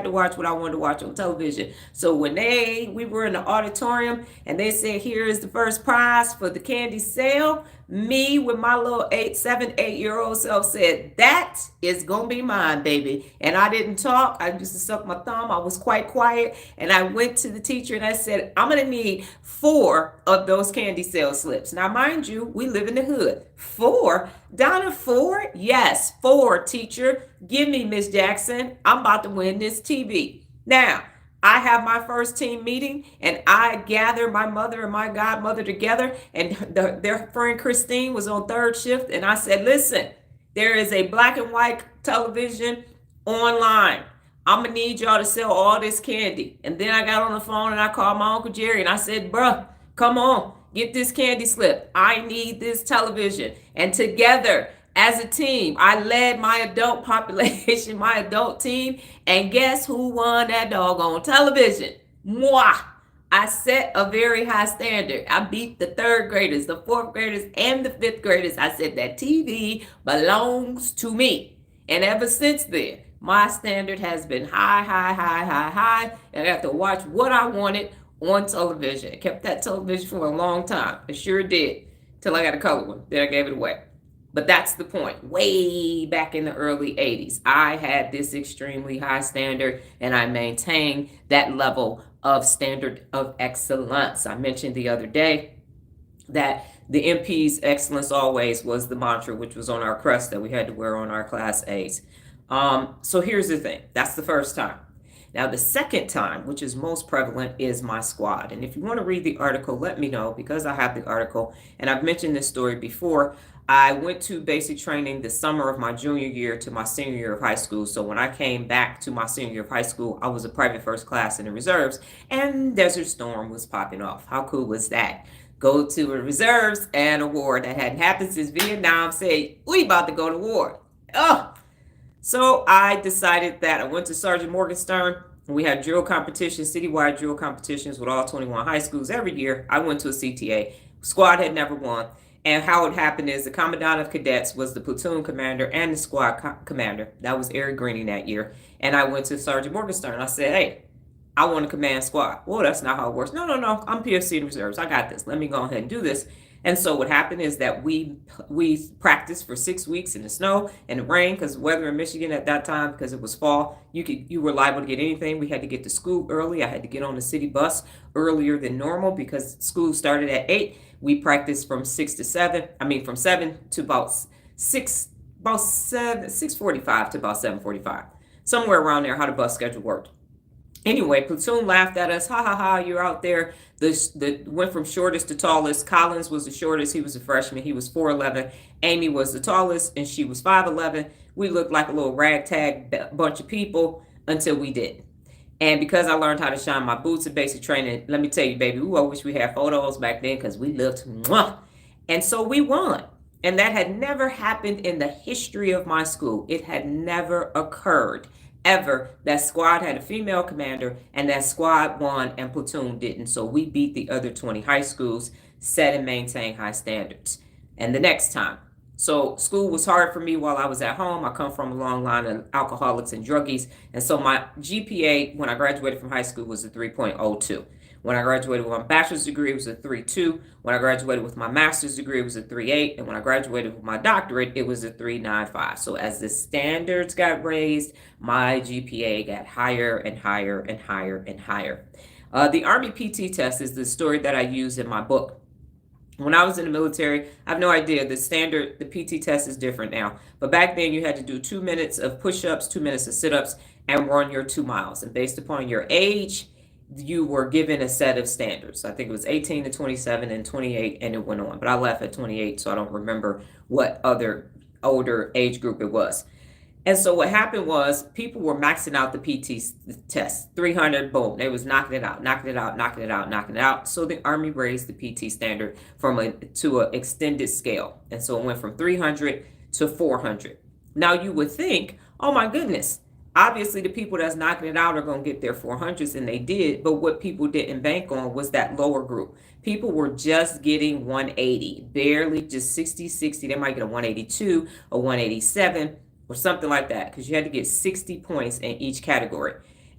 to watch what I wanted to watch on television. So when we were in the auditorium and they said, here is the first prize for the candy sale, me with my little 8 7 8 year old self said, that is gonna be mine, baby. And I didn't talk. I just sucked my thumb. I was quite quiet. And I went to the teacher and I said, I'm gonna need 4 of those candy sale slips. Now, mind you, we live in the hood. 4? Donna, 4? Yes, 4, teacher. Give me, Miss Jackson. I'm about to win this TV. Now, I have my first team meeting and I gather my mother and my godmother together, and their friend Christine was on third shift. And I said, listen, there is a black and white television online. I'm gonna need y'all to sell all this candy. And then I got on the phone and I called my Uncle Jerry and I said, bruh, come on, get this candy slip. I need this television. And together, as a team, I led my adult population, my adult team, and guess who won that doggone television? Moi. I set a very high standard. I beat the third graders, the fourth graders, and the fifth graders. I said that TV belongs to me. And ever since then, my standard has been high, high, high, high, high. And I have to watch what I wanted on television. I kept that television for a long time. I sure did. Till I got a color one. Then I gave it away. But that's the point. Way back in the early 80s, I had this extremely high standard and I maintained that level of standard of excellence. I mentioned the other day that the MP's excellence always was the mantra, which was on our crest that we had to wear on our class A's. So here's the thing. That's the first time. Now, the second time, which is most prevalent, is my squad. And if you want to read the article, let me know, because I have the article. And I've mentioned this story before. I went to basic training the summer of my junior year to my senior year of high school. So when I came back to my senior year of high school, I was a private first class in the reserves, and Desert Storm was popping off. How cool was that? Go to the reserves and a war that hadn't happened since Vietnam. Say, we about to go to war. Oh, so I decided that I went to Sergeant Morgenstern. We had drill competitions, citywide drill competitions with all 21 high schools every year. I went to a CTA. Squad had never won. And how it happened is the commandant of cadets was the platoon commander and the squad commander. That was Eric Greening that year. And I went to Sergeant Morgenstern. I said, hey, I want to command squad. Well, that's not how it works. No. I'm PFC in reserves. I got this. Let me go ahead and do this. And so what happened is that we practiced for 6 weeks in the snow and the rain, because the weather in Michigan at that time, because it was fall, you were liable to get anything. We had to get to school early. I had to get on the city bus earlier than normal because school started at 8. We practiced from 6 to 7. I mean, from 7 to about 6:45 to about 7:45, somewhere around there. How the bus schedule worked. Anyway, platoon laughed at us. Ha ha ha! You're out there. The went from shortest to tallest. Collins was the shortest. He was a freshman. He was 4'11". Amy was the tallest, and she was 5'11". We looked like a little ragtag bunch of people until we didn't. And because I learned how to shine my boots at basic training, let me tell you, baby, ooh, I wish we had photos back then because we looked, mwah. And so we won. And that had never happened in the history of my school. It had never occurred ever that squad had a female commander and that squad won and platoon didn't. So we beat the other 20 high schools, set and maintain high standards. And the next time, so school was hard for me while I was at home. I come from a long line of alcoholics and druggies. And so my GPA when I graduated from high school was a 3.02. When I graduated with my bachelor's degree, it was a 3.2. When I graduated with my master's degree, it was a 3.8. And when I graduated with my doctorate, it was a 3.95. So as the standards got raised, my GPA got higher and higher and higher and higher. The Army PT test is the story that I use in my book. When I was in the military, I have no idea. The PT test is different now. But back then, you had to do 2 minutes of push-ups, 2 minutes of sit-ups, and run your 2 miles. And based upon your age, you were given a set of standards. I think it was 18 to 27 and 28, and it went on. But I left at 28, so I don't remember what other older age group it was. And so what happened was people were maxing out the PT test, 300, boom. They was knocking it out, knocking it out, knocking it out, knocking it out. So the Army raised the PT standard to an extended scale. And so it went from 300 to 400. Now you would think, oh my goodness, obviously the people that's knocking it out are going to get their 400s, and they did. But what people didn't bank on was that lower group. People were just getting 180, barely just 60. They might get a 182, a 187, or something like that, because you had to get 60 points in each category.